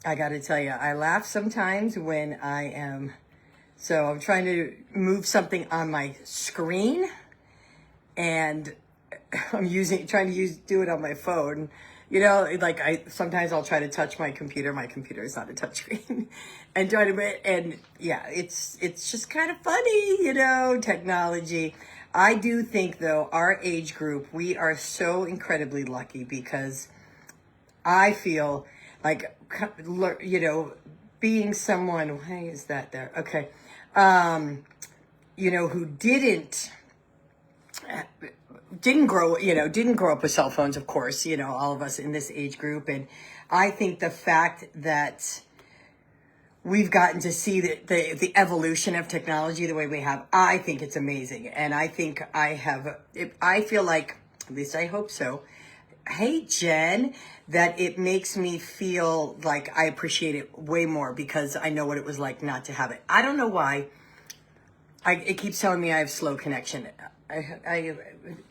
I got to tell you, I laugh sometimes when so I'm trying to move something on my screen and I'm trying to do it on my phone. Like sometimes I'll try to touch my computer. My computer is not a touchscreen, and yeah, it's just kind of funny, technology. I do think though, our age group, we are so incredibly lucky because I feel like, being someone, why is that there? Okay. Who didn't grow up with cell phones, of course, all of us in this age group. And I think the fact that we've gotten to see the evolution of technology the way we have, I think it's amazing. And I think I feel like, at least I hope so. Hey, Jen, that it makes me feel like I appreciate it way more because I know what it was like not to have it. I don't know why. It keeps telling me I have slow connection. I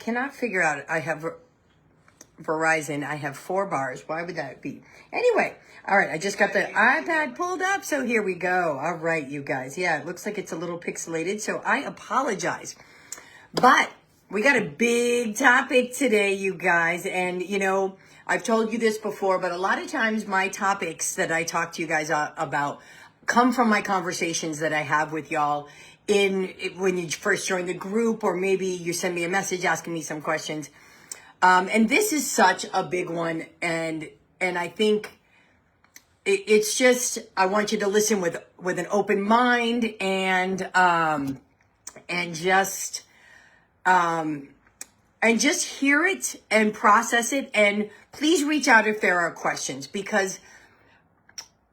cannot figure out. I have Verizon. I have 4 bars. Why would that be? Anyway, all right. I just got the iPad pulled up, so here we go. All right, you guys. Yeah, it looks like it's a little pixelated, so I apologize. But we got a big topic today, you guys. And, I've told you this before, but a lot of times my topics that I talk to you guys about come from my conversations that I have with y'all when you first join the group, or maybe you send me a message asking me some questions. And this is such a big one. And I think it's just, I want you to listen with an open mind and just hear it and process it. And please reach out if there are questions, because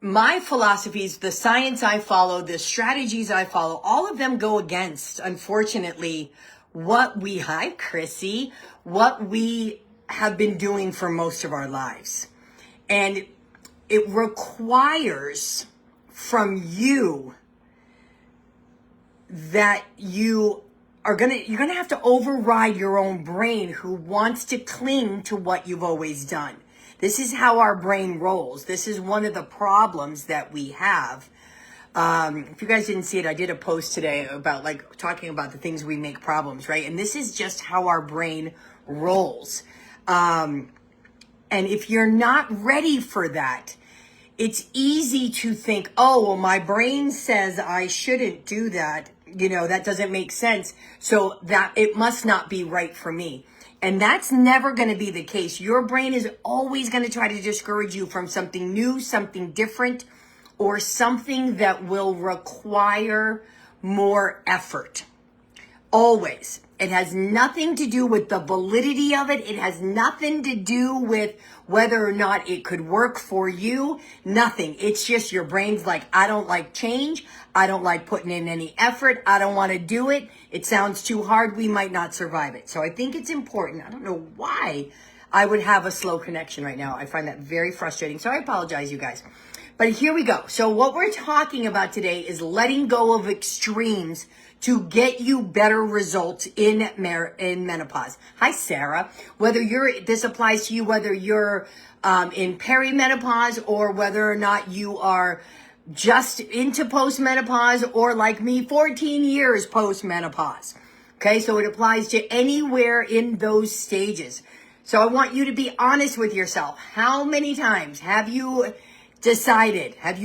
my philosophies, the science I follow, the strategies I follow, all of them go against, unfortunately, what we have been doing for most of our lives. And it requires from you that you're gonna have to override your own brain, who wants to cling to what you've always done. This is how our brain rolls. This is one of the problems that we have. If you guys didn't see it, I did a post today about talking about the things we make problems, right? And this is just how our brain rolls. And if you're not ready for that, it's easy to think, oh, well, my brain says I shouldn't do that. That doesn't make sense. So that it must not be right for me. And that's never going to be the case. Your brain is always going to try to discourage you from something new, something different, or something that will require more effort. Always. It has nothing to do with the validity of it. It has nothing to do with whether or not it could work for you. Nothing. It's just your brain's like, I don't like change. I don't like putting in any effort. I don't want to do it. It sounds too hard. We might not survive it. So I think it's important. I don't know why I would have a slow connection right now. I find that very frustrating. So I apologize, you guys. But here we go. So what we're talking about today is letting go of extremes to get you better results in menopause. Hi, Sarah. This applies to you, whether you're in perimenopause or whether or not you are just into postmenopause, or like me, 14 years postmenopause. Okay, so it applies to anywhere in those stages. So I want you to be honest with yourself. How many times have you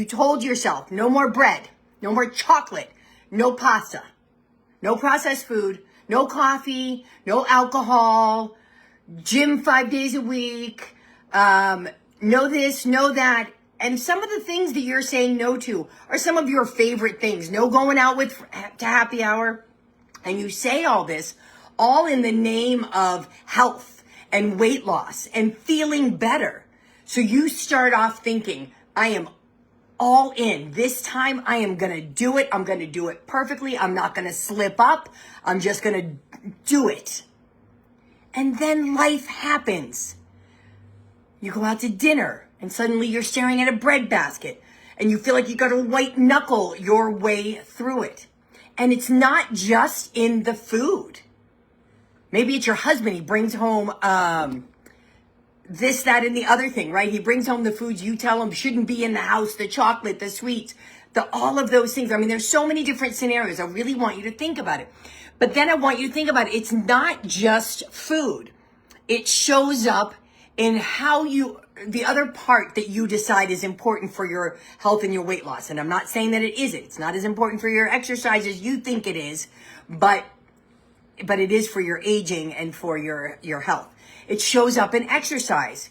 told yourself, no more bread, no more chocolate, no pasta, no processed food, no coffee, no alcohol, gym 5 days a week, no this, no that. And some of the things that you're saying no to are some of your favorite things. No going out to happy hour. And you say all this all in the name of health and weight loss and feeling better. So you start off thinking, I am all in. This time I am going to do it. I'm going to do it perfectly. I'm not going to slip up. I'm just going to do it. And then life happens. You go out to dinner and suddenly you're staring at a bread basket and you feel like you got to white knuckle your way through it. And it's not just in the food. Maybe it's your husband. He brings home this, that, and the other thing, right? He brings home the foods you tell him shouldn't be in the house, the chocolate, the sweets, all of those things. I mean, there's so many different scenarios. I really want you to think about it. But then I want you to think about it. It's not just food. It shows up in how the other part that you decide is important for your health and your weight loss. And I'm not saying that it isn't. It's not as important for your exercise as you think it is, but it is for your aging and for your health. It shows up in exercise.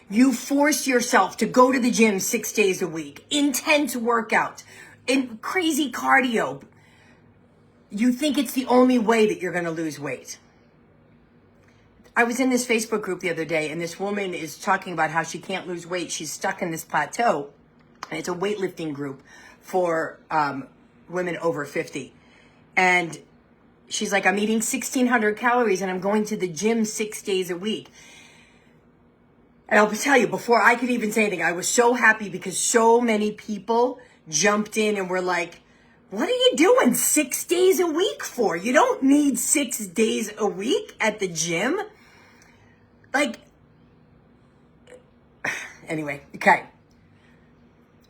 You force yourself to go to the gym 6 days a week, intense workouts, and crazy cardio. You think it's the only way that you're going to lose weight. I was in this Facebook group the other day, and this woman is talking about how she can't lose weight. She's stuck in this plateau, and it's a weightlifting group for women over 50. And she's like, I'm eating 1,600 calories, and I'm going to the gym 6 days a week. And I'll tell you, before I could even say anything, I was so happy because so many people jumped in and were like, what are you doing 6 days a week for? You don't need 6 days a week at the gym. Like, anyway, okay.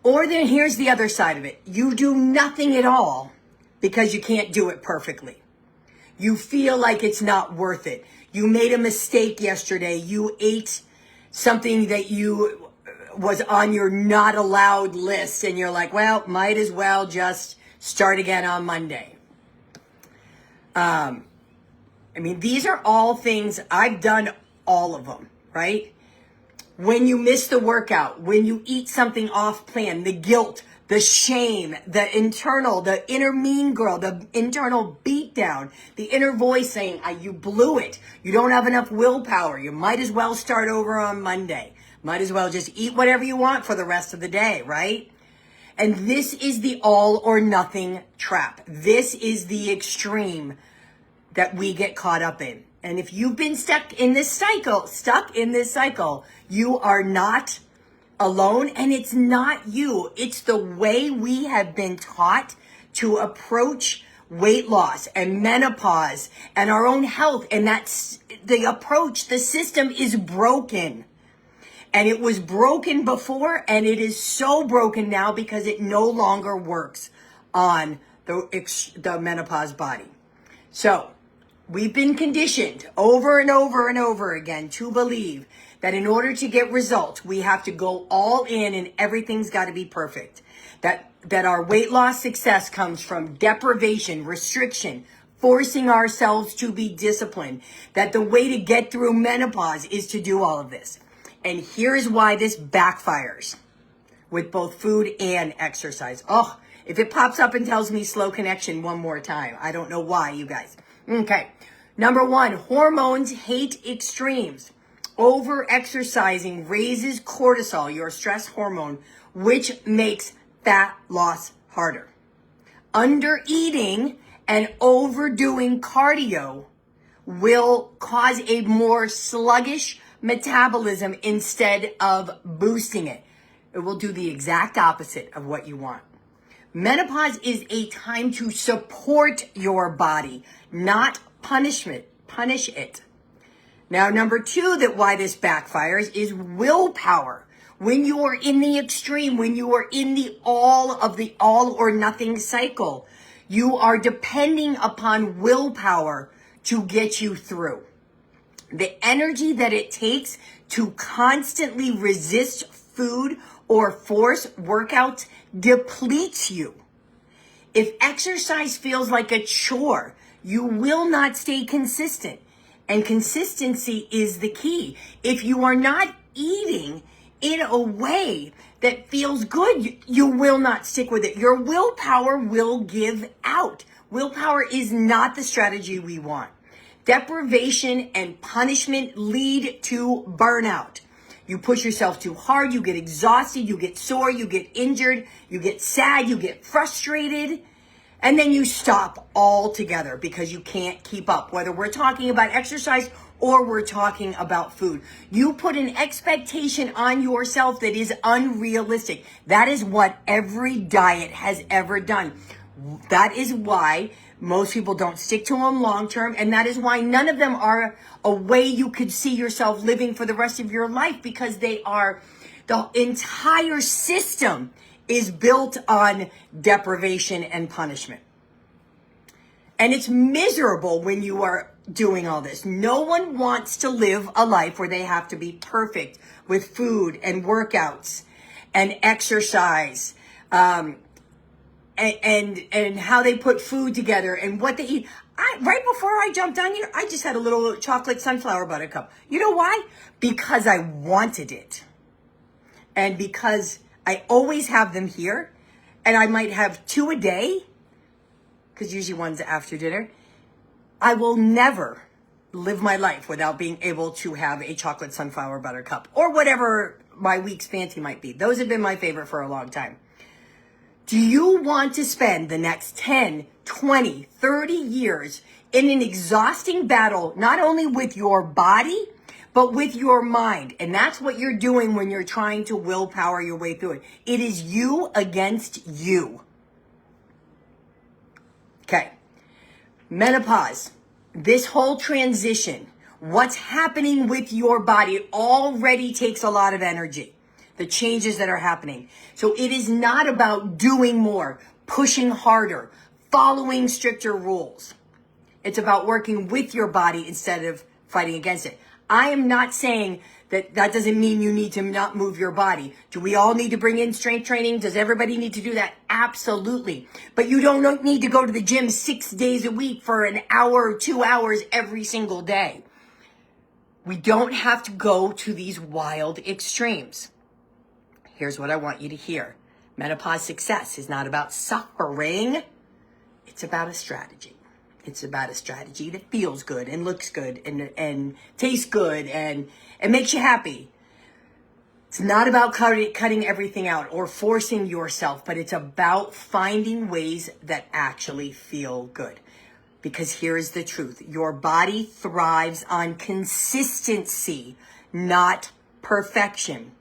Or then here's the other side of it. You do nothing at all because you can't do it perfectly. You feel like it's not worth it. You made a mistake yesterday. You ate something that was on your not allowed list, and you're like, well, might as well just start again on Monday. I mean, these are all things, I've done all of them, right? When you miss the workout, when you eat something off plan, the guilt, the shame, the inner mean girl, the internal beatdown, the inner voice saying, you blew it. You don't have enough willpower. You might as well start over on Monday. Might as well just eat whatever you want for the rest of the day, right? And this is the all or nothing trap. This is the extreme that we get caught up in. And if you've been stuck in this cycle, you are not alone, and it's not you. It's the way we have been taught to approach weight loss and menopause and our own health. And that's the approach. The system is broken. And it was broken before, and it is so broken now because it no longer works on the menopause body. So we've been conditioned over and over and over again to believe that in order to get results, we have to go all in and everything's got to be perfect. That our weight loss success comes from deprivation, restriction, forcing ourselves to be disciplined. That the way to get through menopause is to do all of this. And here's why this backfires with both food and exercise. Oh, if it pops up and tells me slow connection one more time, I don't know why, you guys. Okay. Number 1, hormones hate extremes. Over-exercising raises cortisol, your stress hormone, which makes fat loss harder. Under-eating and overdoing cardio will cause a more sluggish metabolism instead of boosting it. It will do the exact opposite of what you want. Menopause is a time to support your body, not punish it. Now, number 2, why this backfires is willpower. When you are in the extreme, when you are in the all or nothing cycle, you are depending upon willpower to get you through. The energy that it takes to constantly resist food or force workouts depletes you. If exercise feels like a chore, you will not stay consistent. And consistency is the key. If you are not eating in a way that feels good, you will not stick with it. Your willpower will give out. Willpower is not the strategy we want. Deprivation and punishment lead to burnout. You push yourself too hard, you get exhausted, you get sore, you get injured, you get sad, you get frustrated, and then you stop altogether because you can't keep up. Whether we're talking about exercise or we're talking about food, you put an expectation on yourself that is unrealistic. That is what every diet has ever done. That is why Most people don't stick to them long term, and that is why none of them are a way you could see yourself living for the rest of your life, because the entire system is built on deprivation and punishment. And it's miserable when you are doing all this. No one wants to live a life where they have to be perfect with food and workouts and exercise, and how they put food together and what they eat. Right before I jumped on here, I just had a little chocolate sunflower butter cup. You know why? Because I wanted it. And because I always have them here, and I might have 2 a day, because usually one's after dinner. I will never live my life without being able to have a chocolate sunflower butter cup, or whatever my week's fancy might be. Those have been my favorite for a long time. Do you want to spend the next 10, 20, 30 years in an exhausting battle, not only with your body, but with your mind? And that's what you're doing when you're trying to willpower your way through it. It is you against you. Okay. Menopause. This whole transition, what's happening with your body already takes a lot of energy. The changes that are happening. So it is not about doing more, pushing harder, following stricter rules. It's about working with your body instead of fighting against it. I am not saying that doesn't mean you need to not move your body. Do we all need to bring in strength training? Does everybody need to do that? Absolutely. But you don't need to go to the gym 6 days a week for an hour or 2 hours every single day. We don't have to go to these wild extremes. Here's what I want you to hear. Menopause success is not about suffering. It's about a strategy. It's about a strategy that feels good and looks good and tastes good and makes you happy. It's not about cutting everything out or forcing yourself, but it's about finding ways that actually feel good. Because here is the truth. Your body thrives on consistency, not perfection.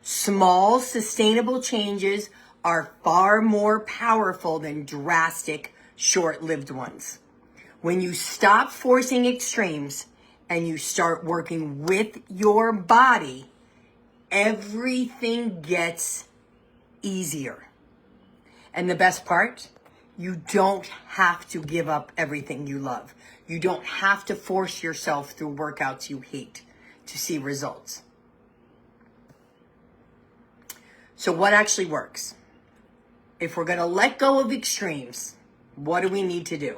Small, sustainable changes are far more powerful than drastic, short-lived ones. When you stop forcing extremes and you start working with your body, everything gets easier. And the best part, you don't have to give up everything you love. You don't have to force yourself through workouts you hate to see results. So what actually works? If we're going to let go of extremes, what do we need to do?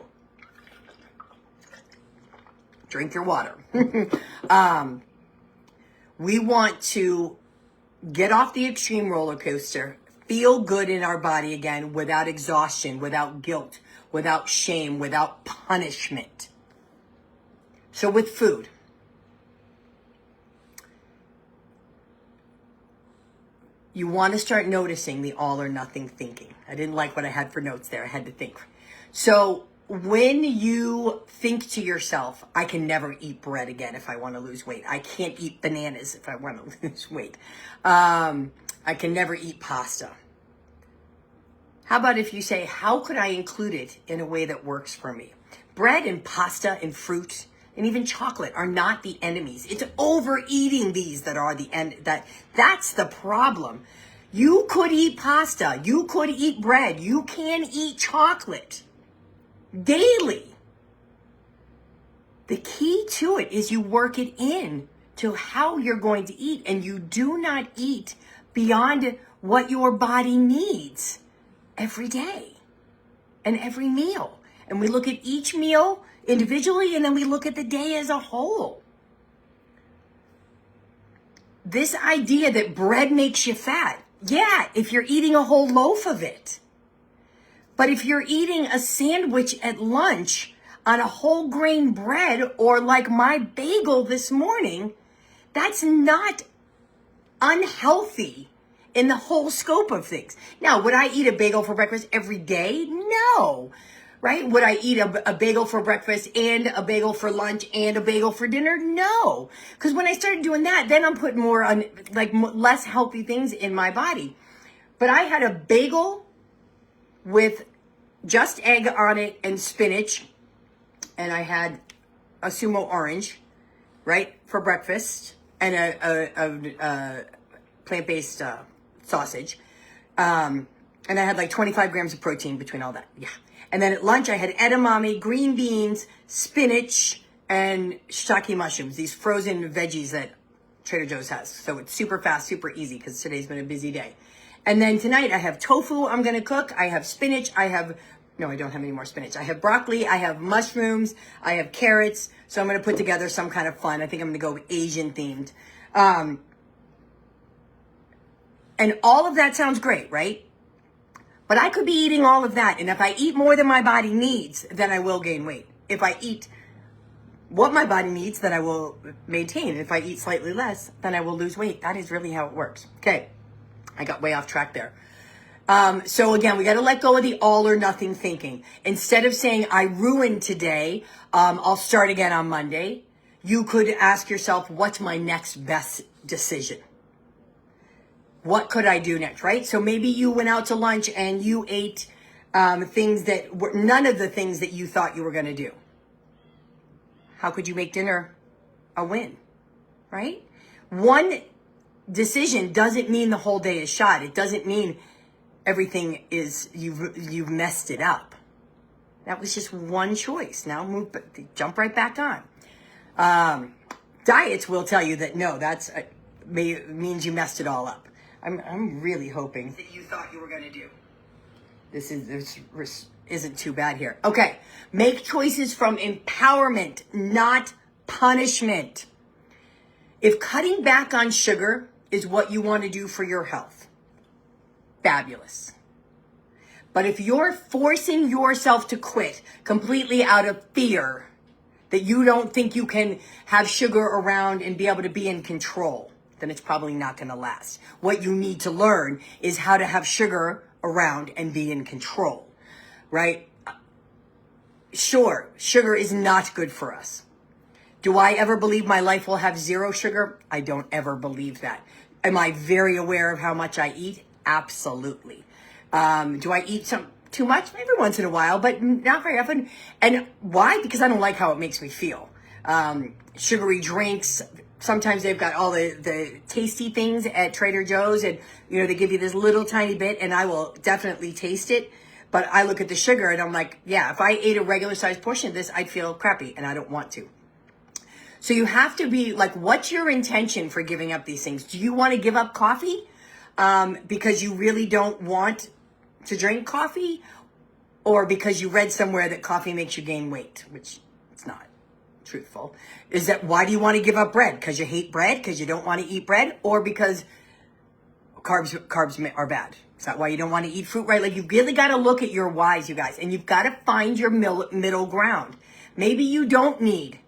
Drink your water. We want to get off the extreme roller coaster, feel good in our body again without exhaustion, without guilt, without shame, without punishment. So with food, you want to start noticing the all or nothing thinking. I didn't like what I had for notes there. I had to think. So when you think to yourself, I can never eat bread again if I want to lose weight. I can't eat bananas if I want to lose weight. I can never eat pasta. How about if you say, how could I include it in a way that works for me? Bread and pasta and fruit and even chocolate are not the enemies. It's overeating these that are the end. That's the problem. You could eat pasta. You could eat bread. You can eat chocolate daily. The key to it is you work it in to how you're going to eat, and you do not eat beyond what your body needs every day and every meal. And we look at each meal individually, and then we look at the day as a whole. This idea that bread makes you fat, yeah, if you're eating a whole loaf of it. But if you're eating a sandwich at lunch on a whole grain bread, or like my bagel this morning, that's not unhealthy in the whole scope of things. Now, would I eat a bagel for breakfast every day? No. Right? Would I eat a bagel for breakfast and a bagel for lunch and a bagel for dinner? No. Because when I started doing that, then I'm putting more on, less healthy things in my body. But I had a bagel with just egg on it and spinach. And I had a sumo orange, right, for breakfast, and a plant-based sausage. And I had like 25 grams of protein between all that. Yeah. And then at lunch, I had edamame, green beans, spinach, and shiitake mushrooms, these frozen veggies that Trader Joe's has. So it's super fast, super easy, because today's been a busy day. And then tonight, I have tofu I'm going to cook. I have spinach. No, I don't have any more spinach. I have broccoli. I have mushrooms. I have carrots. So I'm going to put together some kind of fun. I think I'm going to go Asian themed. And all of that sounds great, right? But I could be eating all of that. And if I eat more than my body needs, then I will gain weight. If I eat what my body needs, then I will maintain. If I eat slightly less, then I will lose weight. That is really how it works. Okay. I got way off track there. So again, we got to let go of the all or nothing thinking. Instead of saying, I ruined today, I'll start again on Monday, you could ask yourself, what's my next best decision? What could I do next, right? So maybe you went out to lunch and you ate things that were none of the things that you thought you were going to do. How could you make dinner a win, right? One decision doesn't mean the whole day is shot. It doesn't mean everything is, you've messed it up. That was just one choice. Now jump right back on. Diets will tell you that no, means you messed it all up. I'm really hoping that you thought you were going to do. This isn't too bad here. Okay. Make choices from empowerment, not punishment. If cutting back on sugar is what you want to do for your health, fabulous. But if you're forcing yourself to quit completely out of fear that you don't think you can have sugar around and be able to be in control, then it's probably not going to last. What you need to learn is how to have sugar around and be in control, right? Sure, sugar is not good for us. Do I ever believe my life will have zero sugar? I don't ever believe that. Am I very aware of how much I eat? Absolutely. Do I eat too much? Every once in a while, but not very often. And why? Because I don't like how it makes me feel. Sugary drinks. Sometimes they've got all the tasty things at Trader Joe's, and they give you this little tiny bit, and I will definitely taste it. But I look at the sugar and I'm like, yeah, if I ate a regular sized portion of this, I'd feel crappy, and I don't want to. So you have to be like, what's your intention for giving up these things? Do you want to give up coffee because you really don't want to drink coffee, or because you read somewhere that coffee makes you gain weight, which it's not truthful? Is that why do you want to give up bread? Because you hate bread? Because you don't want to eat bread? Or because carbs are bad? Is that why you don't want to eat fruit, right? Like, you really got to look at your whys, you guys, and you've got to find your middle ground. Maybe you don't need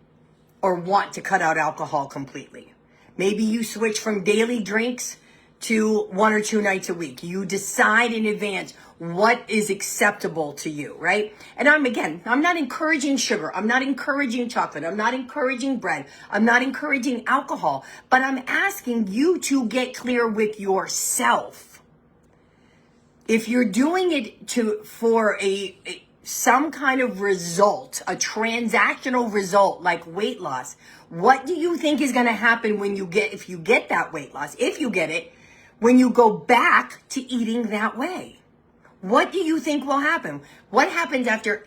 or want to cut out alcohol completely. Maybe you switch from daily drinks to 1 or 2 nights a week. You decide in advance what is acceptable to you, right? And I'm not encouraging sugar. I'm not encouraging chocolate. I'm not encouraging bread. I'm not encouraging alcohol. But I'm asking you to get clear with yourself. If you're doing it for some kind of result, a transactional result like weight loss, what do you think is going to happen if you get that weight loss, if you get it, when you go back to eating that way? What do you think will happen? What happens at the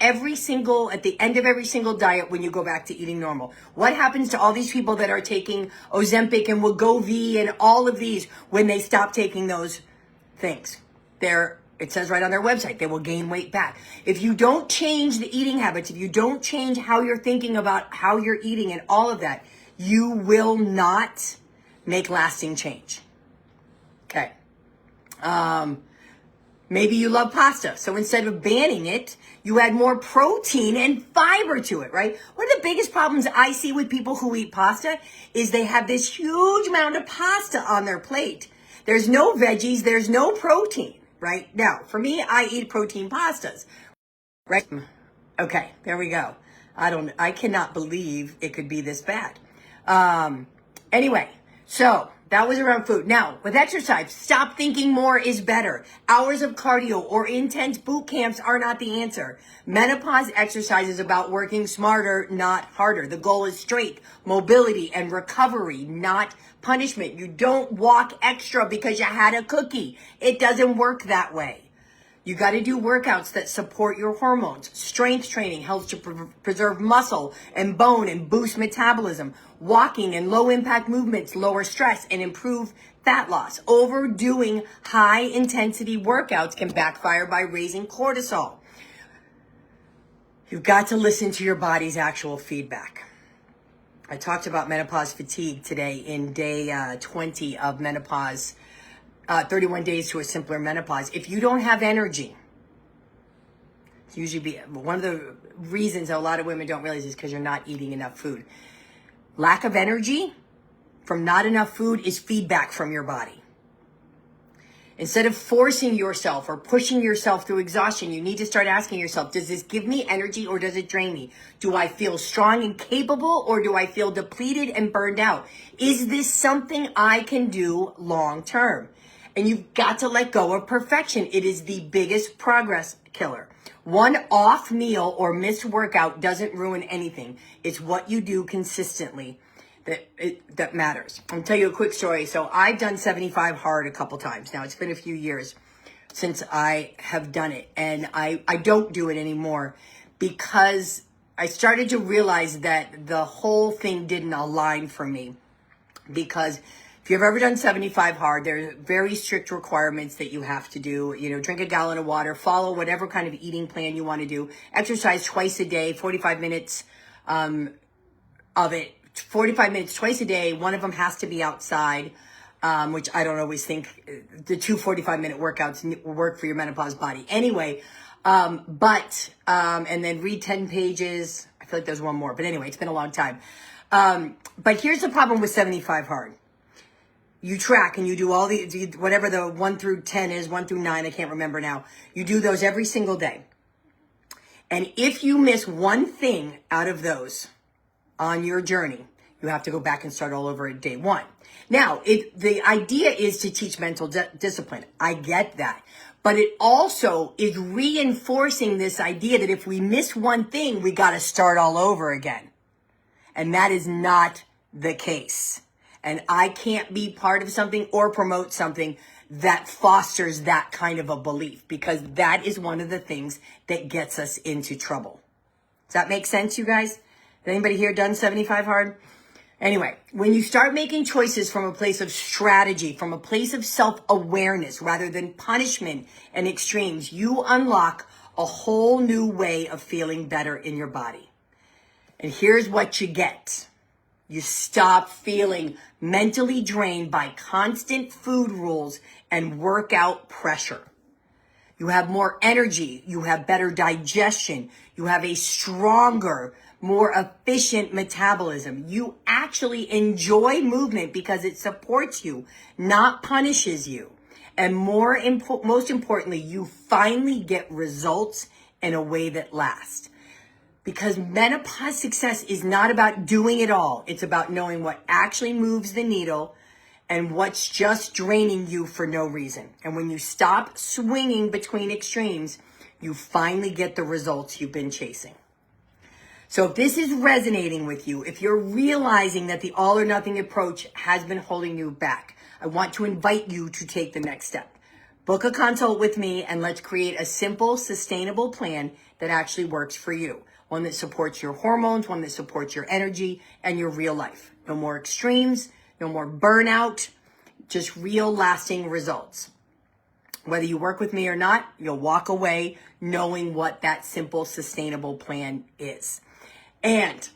end of every single diet when you go back to eating normal? What happens to all these people that are taking Ozempic and Wegovy and all of these when they stop taking those things? It says right on their website, they will gain weight back. If you don't change the eating habits, if you don't change how you're thinking about how you're eating and all of that, you will not make lasting change. Okay. Maybe you love pasta. So instead of banning it, you add more protein and fiber to it, right? One of the biggest problems I see with people who eat pasta is they have this huge amount of pasta on their plate. There's no veggies, there's no protein. Right? Now, for me, I eat protein pastas. Right? Okay, there we go. I cannot believe it could be this bad. Anyway, so That was around food. Now, with exercise, stop thinking more is better. Hours of cardio or intense boot camps are not the answer. Menopause exercise is about working smarter, not harder. The goal is strength, mobility, and recovery, not punishment. You don't walk extra because you had a cookie. It doesn't work that way. You got to do workouts that support your hormones. Strength training helps to preserve muscle and bone and boost metabolism. Walking and low impact movements lower stress and improve fat loss. Overdoing high intensity workouts can backfire by raising cortisol. You've got to listen to your body's actual feedback. I talked about menopause fatigue today in day 20 of menopause. 31 days to a simpler menopause. If you don't have energy, it's usually one of the reasons a lot of women don't realize is because you're not eating enough food. Lack of energy from not enough food is feedback from your body. Instead of forcing yourself or pushing yourself through exhaustion, you need to start asking yourself, does this give me energy or does it drain me? Do I feel strong and capable or do I feel depleted and burned out? Is this something I can do long term? And you've got to let go of perfection. It is the biggest progress killer. One off meal or missed workout doesn't ruin anything. It's what you do consistently that matters. I'll tell you a quick story. So I've done 75 hard a couple times. Now it's been a few years since I have done it. And I don't do it anymore because I started to realize that the whole thing didn't align for me. Because if you've ever done 75 hard, there's very strict requirements that you have to do. You know, drink a gallon of water, follow whatever kind of eating plan you want to do, exercise twice a day, 45 minutes of it, 45 minutes twice a day. One of them has to be outside, which I don't always think the two 45-minute workouts work for your menopause body. Anyway, and then read 10 pages. I feel like there's one more, but anyway, it's been a long time. But here's the problem with 75 hard. You track and you do all whatever the 1 through 10 is, 1 through 9, I can't remember now. You do those every single day. And if you miss one thing out of those on your journey, you have to go back and start all over at day 1. Now, the idea is to teach mental discipline. I get that. But it also is reinforcing this idea that if we miss one thing, we got to start all over again. And that is not the case. And I can't be part of something or promote something that fosters that kind of a belief, because that is one of the things that gets us into trouble. Does that make sense, you guys? Has anybody here done 75 hard? Anyway, when you start making choices from a place of strategy, from a place of self-awareness rather than punishment and extremes, you unlock a whole new way of feeling better in your body. And here's what you get. You stop feeling mentally drained by constant food rules and workout pressure. You have more energy. You have better digestion. You have a stronger, more efficient metabolism. You actually enjoy movement because it supports you, not punishes you. And most importantly, you finally get results in a way that lasts. Because menopause success is not about doing it all. It's about knowing what actually moves the needle and what's just draining you for no reason. And when you stop swinging between extremes, you finally get the results you've been chasing. So if this is resonating with you, if you're realizing that the all or nothing approach has been holding you back, I want to invite you to take the next step. Book a consult with me and let's create a simple, sustainable plan that actually works for you. One that supports your hormones, one that supports your energy and your real life. No more extremes, no more burnout, just real lasting results. Whether you work with me or not, you'll walk away knowing what that simple, sustainable plan is. And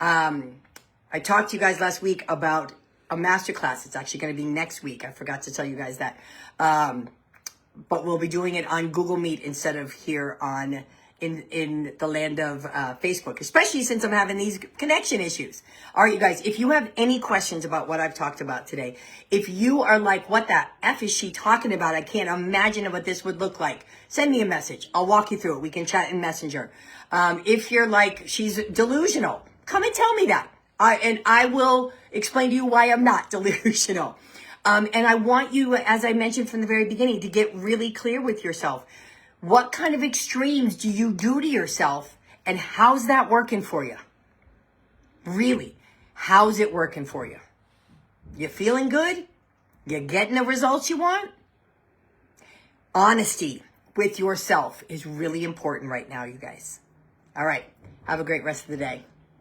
I talked to you guys last week about a masterclass. It's actually going to be next week. I forgot to tell you guys that. But we'll be doing it on Google Meet instead of here on in the land of Facebook, especially since I'm having these connection issues. All right, you guys, if you have any questions about what I've talked about today, if you are like, what the F is she talking about? I can't imagine what this would look like. Send me a message. I'll walk you through it. We can chat in Messenger. If you're like, she's delusional, come and tell me that. And I will explain to you why I'm not delusional. And I want you, as I mentioned from the very beginning, to get really clear with yourself. What kind of extremes do you do to yourself, and how's that working for you? Really, how's it working for you? You feeling good? You getting the results you want? Honesty with yourself is really important right now, you guys. All right. Have a great rest of the day.